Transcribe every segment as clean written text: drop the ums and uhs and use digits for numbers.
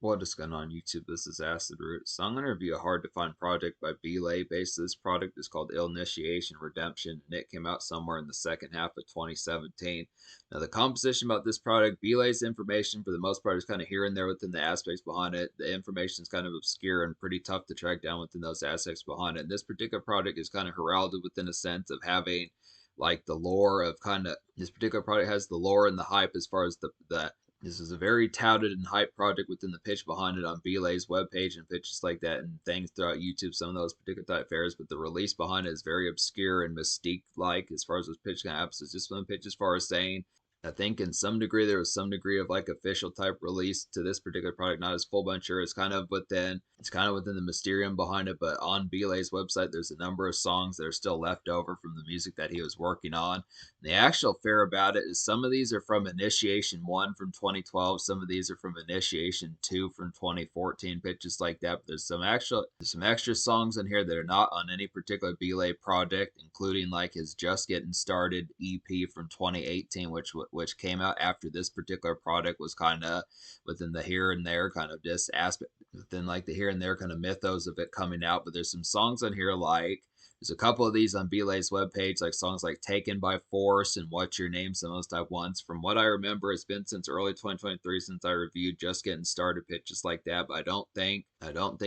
What is going on YouTube? This is Acid Root. So I'm going to review a hard to find project by b.LaY. Basically, this product is called Illnitiation Redemption, and it came out somewhere in the second half of 2017. Now, the composition about this product, b.LaY's information for the most part is kind of here and there within the aspects behind it. The information is kind of obscure and pretty tough to track down within those aspects behind it. And this particular product is kind of heralded within a sense of having like the lore of kind of this particular product has the lore and the hype as far as the this is a very touted and hyped project within the pitch behind it on b.LaY's webpage and pitches like that and things throughout YouTube, some of those particular type fairs, but the release behind it is very obscure and mystique-like as far as those pitch kind of episodes. Just one pitch as far as saying I think in some degree there was some degree of like official type release to this particular product, not as full bunch sure. It's kind of within the mysterium behind it, but on b.LaY's website there's a number of songs that are still left over from the music that he was working on. And the actual fair about it is some of these are from Initiation 1 from 2012, some of these are from Initiation 2 from 2014, pitches like that. But there's some extra songs in here that are not on any particular b.LaY project, including like his Just Getting Started EP from 2018, which came out after this particular product was kind of within the here and there kind of this aspect within like the here and there kind of mythos of it coming out. But there's some songs on here like there's a couple of these on b.LaY's webpage, like songs like Taken by Force and What's Your Name, some of those type ones. From what I remember, it's been since early 2023 since I reviewed Just Getting Started pitches like that, but I don't think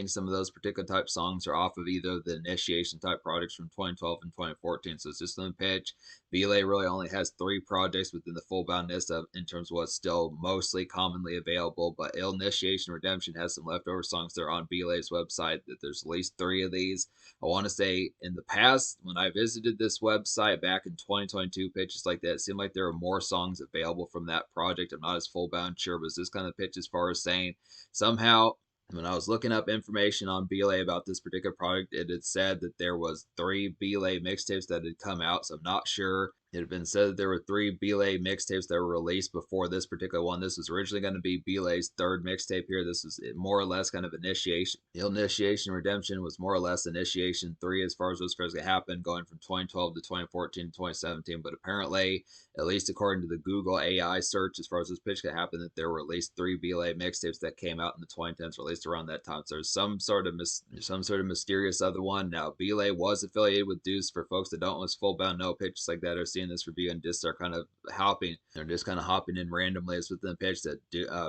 some of those particular type songs are off of either the Initiation type projects from 2012 and 2014. So it's just on the pitch. b.LaY really only has 3 projects within the full bound list of in terms of what's still mostly commonly available, but Illnitiation Redemption has some leftover songs that are on b.LaY's website. That there's at least 3 of these. I want to say in the past, when I visited this website back in 2022, pitches like that, it seemed like there were more songs available from that project. I'm not as full bound sure, but this kind of pitch as far as saying somehow when I was looking up information on b.LaY about this particular product, it had said that there was 3 b.LaY mixtapes that had come out. So I'm not sure. It had been said that there were 3 b.LaY mixtapes that were released before this particular one. This was originally going to be b.LaY's third mixtape here. This was more or less kind of initiation. The Initiation Redemption was more or less Initiation 3 as far as what's going to happen, going from 2012 to 2014 to 2017. But apparently, at least according to the Google AI search, as far as this pitch could happen, that there were at least 3 b.LaY mixtapes that came out in the 2010s, released around that time. So there's some sort of mysterious other one. Now, b.LaY was affiliated with Deuce. For folks that don't was full bound know pitches like that are seeing this review and just are kind of hopping. They're just kind of hopping in randomly. It's within the pitch that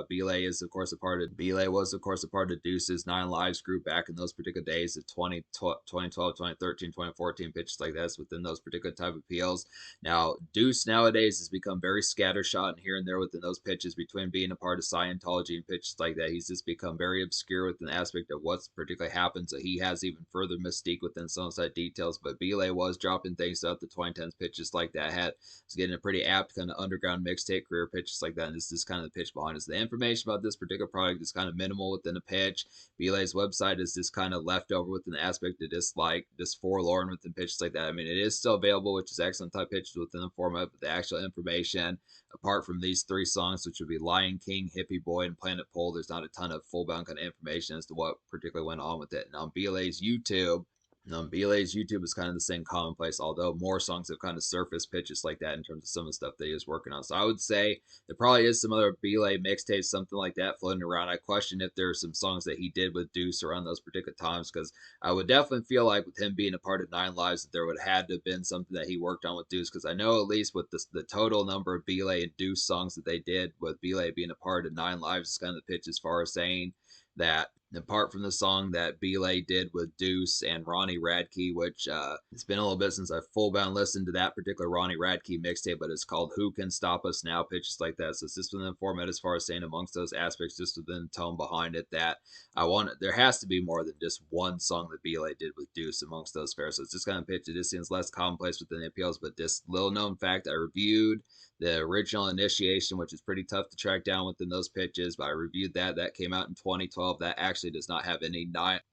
b.LaY is of course a part of b.LaY was of course a part of Deuce's 9Lives group back in those particular days of 2012, 2013, 2014, pitches like that within those particular type of appeals. Now, Deuce nowadays has become very scattershot and here and there within those pitches between being a part of Scientology and pitches like that. He's just become very obscure within the aspect of what's particularly happened. So he has even further mystique within some of those details. But b.LaY was dropping things out the 2010s pitches like that. Was getting a pretty apt kind of underground mixtape career pitches like that. And this is kind of the pitch behind us. The information about this particular product is kind of minimal within the pitch. b.LaY's website is just kind of left over within the aspect of just like just forlorn within pitches like that. I mean, it is still available, which is excellent type pitches within the format, but the actual information, apart from these 3 songs, which would be Lion King, Hippie Boy, and Planet Pole, there's not a ton of full bound kind of information as to what particularly went on with it. And on b.LaY's YouTube, b.LaY's YouTube is kind of the same commonplace, although more songs have kind of surfaced pitches like that in terms of some of the stuff that he is working on. So I would say there probably is some other b.LaY mixtapes, something like that floating around. I question if there are some songs that he did with Deuce around those particular times, because I would definitely feel like with him being a part of 9Lives that there would have had to have been something that he worked on with Deuce, because I know at least with the total number of b.LaY and Deuce songs that they did, with b.LaY being a part of 9Lives, is kind of the pitch as far as saying that apart from the song that b.LaY did with Deuce and Ronnie Radke, which it's been a little bit since I've full bound listened to that particular Ronnie Radke mixtape, but it's called Who Can Stop Us Now, pitches like that. So it's just within the format as far as saying amongst those aspects, just within the tone behind it, that there has to be more than just one song that b.LaY did with Deuce amongst those fairs. So it's just kind of pitch. It just seems less commonplace within the appeals, but this little known fact, I reviewed the original Initiation, which is pretty tough to track down within those pitches, but I reviewed that. That came out in 2012. That actually does not have any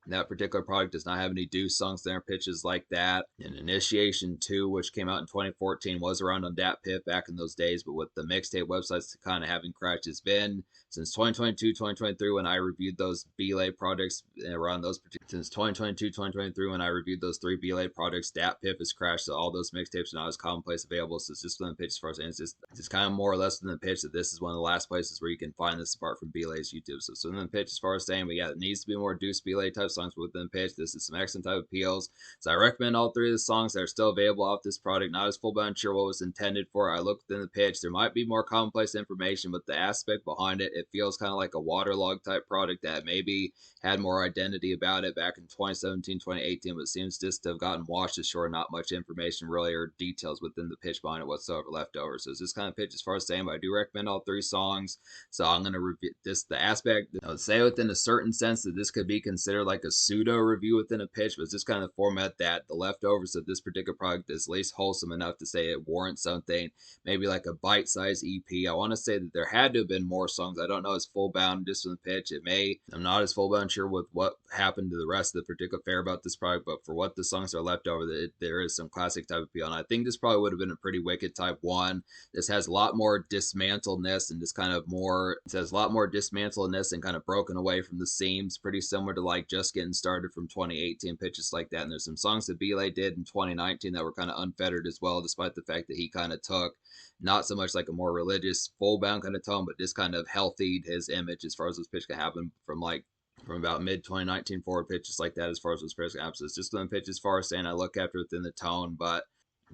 that particular product does not have any deuce songs there, pitches like that. And Initiation 2, which came out in 2014, was around on DatPiff back in those days, but with the mixtape websites kind of having crashed, it's been since 2022, 2023 when I reviewed those b.LaY projects around those since 2022, 2023 when I reviewed those 3 b.LaY projects, DatPiff has crashed, so all those mixtapes are not as commonplace available. So it's just within the pitch as far as saying it's kind of more or less within the pitch that this is one of the last places where you can find this apart from b.LaY's YouTube. So it's within the pitch as far as saying, but yeah, it needs to be more deuce b.LaY type songs within the pitch. This is some excellent type appeals. So I recommend all 3 of the songs that are still available off this product. Not as full, but unsure what was intended for. I looked within the pitch. There might be more commonplace information, but the aspect behind it, it feels kind of like a waterlogged type product that maybe had more identity about it back in 2017, 2018, but seems just to have gotten washed ashore. Not much information really or details within the pitch behind it whatsoever left over. So it's this kind of pitch as far as saying, but I do recommend all 3 songs. So I'm going to review this, the aspect, I would say within a certain sense that this could be considered like a pseudo review within a pitch, but it's just kind of the format that the leftovers of this particular product is at least wholesome enough to say it warrants something, maybe like a bite-sized EP. I want to say that there had to have been more songs. I don't know as full bound just from the pitch. It may, I'm not as full bound sure with what happened to the rest of the particular fare about this product, but for what the songs are left over, there is some classic type appeal. And I think this probably would have been a pretty wicked type 1. This has a lot more dismantledness and just kind of more, it has a lot more dismantledness and kind of broken away from the seams, pretty similar to like Just Getting Started from 2018, pitches like that. And there's some songs that b.LaY did in 2019 that were kind of unfettered as well, despite the fact that he kind of took not so much like a more religious, full bound kind of tone, but just kind of healthied his image as far as this pitch can happen from about mid 2019 forward, pitches like that as far as those pitches can happen. So it's just one pitch as far as saying I look after within the tone, but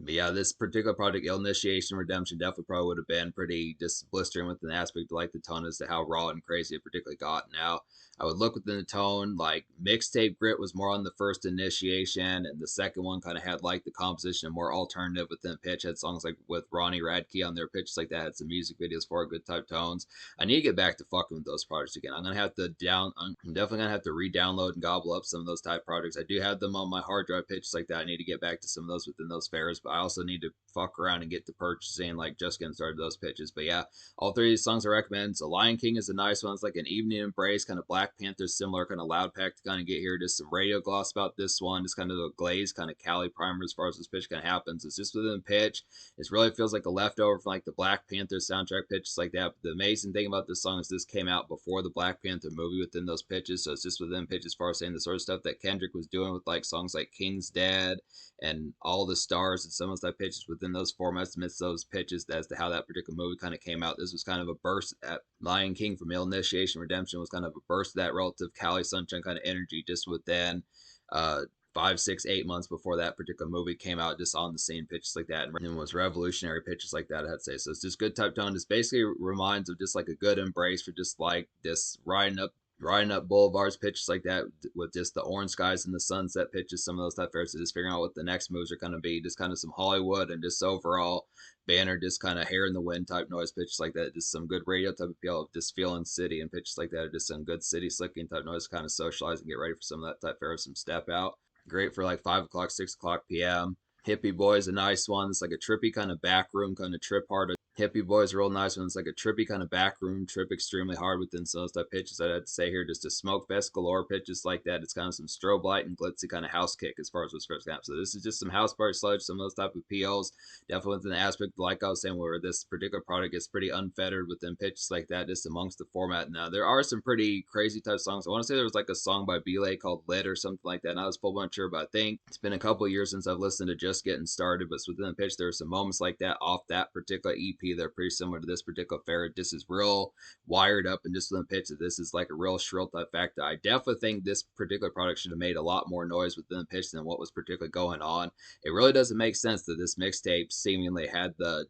yeah, this particular project, Illnitiation Redemption, definitely probably would have been pretty just blistering within the aspect of like the tone as to how raw and crazy it particularly got. Now, I would look within the tone, like Mixtape Grit was more on the first Initiation, and the second one kind of had like the composition and more alternative within the pitch. Had songs like with Ronnie Radke on their pitches like that, had some music videos for good type tones. I need to get back to fucking with those projects again. I'm definitely gonna have to re-download and gobble up some of those type projects. I do have them on my hard drive pitches like that. I need to get back to some of those within those fares, but I also need to fuck around and get to purchasing like Just Getting Started those pitches. But yeah, all 3 of these songs I recommend. So Lion King is a nice one. It's like an evening embrace, kind of Black Panther similar, kind of loud pack to kind of get here. Just some radio gloss about this one. Just kind of a glaze, kind of Cali primer as far as this pitch kind of happens. It's just within the pitch. It really feels like a leftover from like the Black Panther soundtrack pitches like that. But the amazing thing about this song is this came out before the Black Panther movie within those pitches. So it's just within pitch as far as saying the sort of stuff that Kendrick was doing with like songs like King's Dead and All the Stars and some of those type pitches within those formats amidst those pitches as to how that particular movie kind of came out. This was kind of a burst at Lion King from Illnitiation Redemption was kind of a burst of that relative Cali Sunshine kind of energy just within 5, 6, 8 months before that particular movie came out, just on the scene, pitches like that, and was revolutionary pitches like that, I'd say. So it's just good type tone. This basically reminds of just like a good embrace for just like this riding up boulevards, pitches like that with just the orange skies and the sunset pitches, some of those type fairs. So just figuring out what the next moves are going to be, just kind of some Hollywood and just overall banner, just kind of hair in the wind type noise pitches like that. Just some good radio type appeal of just feeling city and pitches like that. Just some good city slicking type noise, kind of socialize and get ready for some of that type fair, some step out. Great for like 5 o'clock, 6 o'clock p.m. Hippie Boy's a nice one. It's like a trippy kind of back room kind of trip hard. Hippie Boy's a real nice one. It's like a trippy kind of back room trip extremely hard within some of those type pitches. I'd have to say here, just a smoke fest galore pitches like that. It's kind of some strobe light and glitzy kind of house kick as far as what's first cap. So this is just some house party sludge, some of those type of appeals. Definitely within the aspect, like I was saying, where this particular product is pretty unfettered within pitches like that, just amongst the format. Now, there are some pretty crazy type songs. I want to say there was like a song by b.LaY called Lit or something like that. Not as full bunch sure, but I think it's been a couple of years since I've listened to Just Getting Started. But within the pitch, there are some moments like that off that particular EP that are pretty similar to this particular fair. This is real wired up, and just within the pitch, this is like a real shrill type factor. I definitely think this particular product should have made a lot more noise within the pitch than what was particularly going on. It really doesn't make sense that this mixtape seemingly had the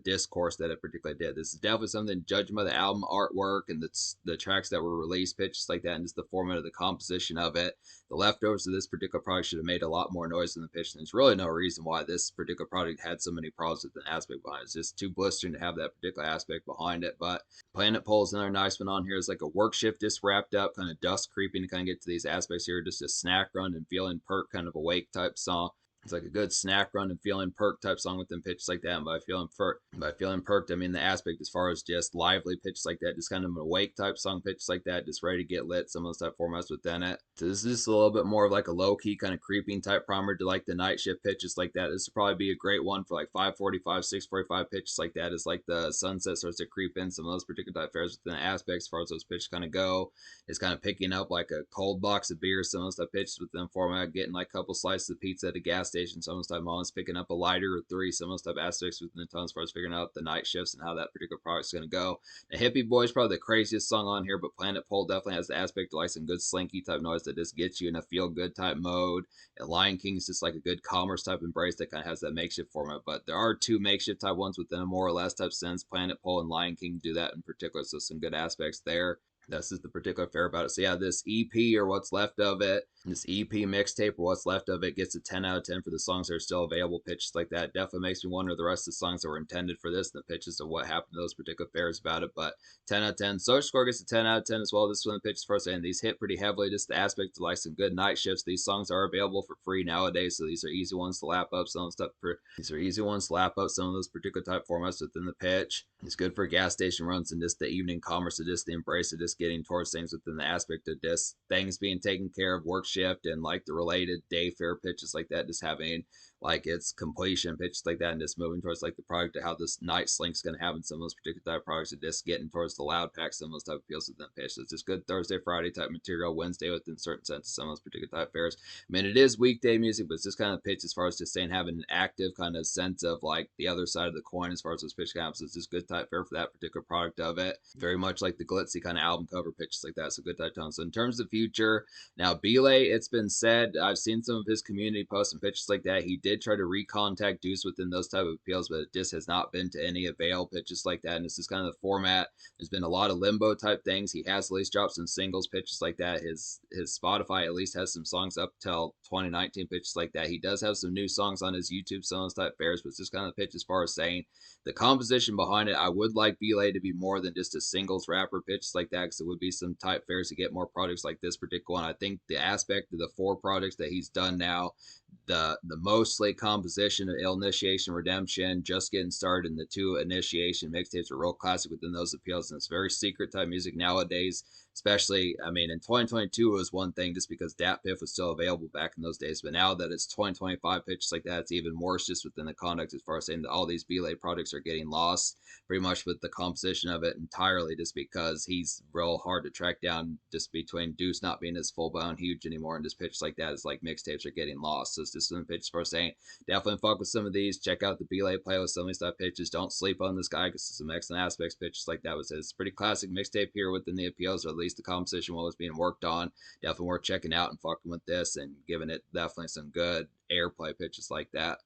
discourse that it particularly did. This is definitely something judging by the album artwork and the tracks that were released, pitches like that, and just the format of the composition of it. The leftovers of this particular product should have made a lot more noise in the pitch, and there's really no reason why this particular product had so many problems with an aspect behind it. It's just too blistering to have that particular aspect behind it. But Planet Pole's another nice one on here. It's like a work shift just wrapped up, kind of dust creeping to kind of get to these aspects here. Just a snack run and feeling perk kind of awake type song. It's like a good snack run and feeling perked type song with them pitches like that. And by feeling perked, I mean the aspect as far as just lively pitches like that, just kind of an awake type song pitches like that, just ready to get lit. Some of those type formats within it. So this is just a little bit more of like a low key kind of creeping type primer to like the night shift pitches like that. This would probably be a great one for like 5:45, 6:45 pitches like that. As like the sunset starts to creep in, some of those particular type fares within the aspects as far as those pitches kind of go. Is kind of picking up like a cold box of beer, some of those type pitches within format, getting like a couple slices of pizza at a gas station, some of those type moments, picking up a lighter or three, some of those type aspects within the tone as far as figuring out the night shifts and how that particular product is going to go. The Hippie Boy is probably the craziest song on here, but Planet Pole definitely has the aspect of like some good slinky type noise that just gets you in a feel good type mode. And Lion King is just like a good commerce type embrace that kind of has that makeshift format. But there are two makeshift type ones within a more or less type sense. Planet Pole and Lion King do that in particular, so some good aspects there. That's just the particular fair about it. So yeah, this EP or what's left of it, this EP mixtape or what's left of it gets a 10 out of 10 for the songs that are still available. Pitches like that definitely makes me wonder the rest of the songs that were intended for this and the pitches of what happened to those particular fairs about it. But 10 out of 10. Social Score gets a 10 out of 10 as well. This one the pitches first, and these hit pretty heavily. Just the aspect of like some good night shifts. These songs are available for free nowadays, so these are easy ones to lap up. Some stuff. These are easy ones to lap up. Some of those particular type formats within the pitch. It's good for gas station runs and just the evening commerce, of just the embrace of just getting towards things within the aspect of just things being taken care of, work shift, and like the related day fare pitches like that, just having like its completion pitches like that, and just moving towards like the product of how this night slink's going to have in some of those particular type of products, and just getting towards the loud pack, some of those type of appeals within the pitch. So it's just good Thursday, Friday type material, Wednesday within certain sense of some of those particular type fares. I mean, it is weekday music, but it's just kind of pitch as far as just saying having an active kind of sense of like the other side of the coin as far as those pitch counts. It's just good type fare for that particular product of it. Very much like the glitzy kind of album cover pitches like that. So good type tone. So in terms of future, now b.LaY, it's been said, I've seen some of his community posts and pitches like that. He did try to recontact Deuce within those type of appeals, but it just has not been to any avail pitches like that. And this is kind of the format. There's been a lot of limbo type things. He has at least dropped some singles pitches like that. His Spotify at least has some songs up till 2019 pitches like that. He does have some new songs on his YouTube songs type fares, but it's just kind of the pitch as far as saying the composition behind it. I would like b.LaY to be more than just a singles rapper pitches like that, because it would be some type fares to get more products like this particular one. I think the aspect of the 4 products that he's done now, the mostly composition of Illnitiation, Redemption, Just Getting Started, and the 2 Initiation mixtapes are real classic within those appeals, and it's very secret type music nowadays. Especially, I mean, in 2022 it was one thing just because Dat Piff was still available back in those days, but now that it's 2025 pitches like that, it's even worse just within the context as far as saying that all these b.LaY products are getting lost pretty much with the composition of it entirely, just because he's real hard to track down just between Deuce not being as full blown huge anymore, and just pitches like that is like mixtapes are getting lost. So it's just some pitches for saying definitely fuck with some of these. Check out the b.LaY playlist, some of these type pitches. Don't sleep on this guy because some excellent aspects pitches like that. Was his pretty classic mixtape here within the appeals, or at least the composition while it was being worked on. Definitely worth checking out and fucking with this and giving it definitely some good airplay pitches like that.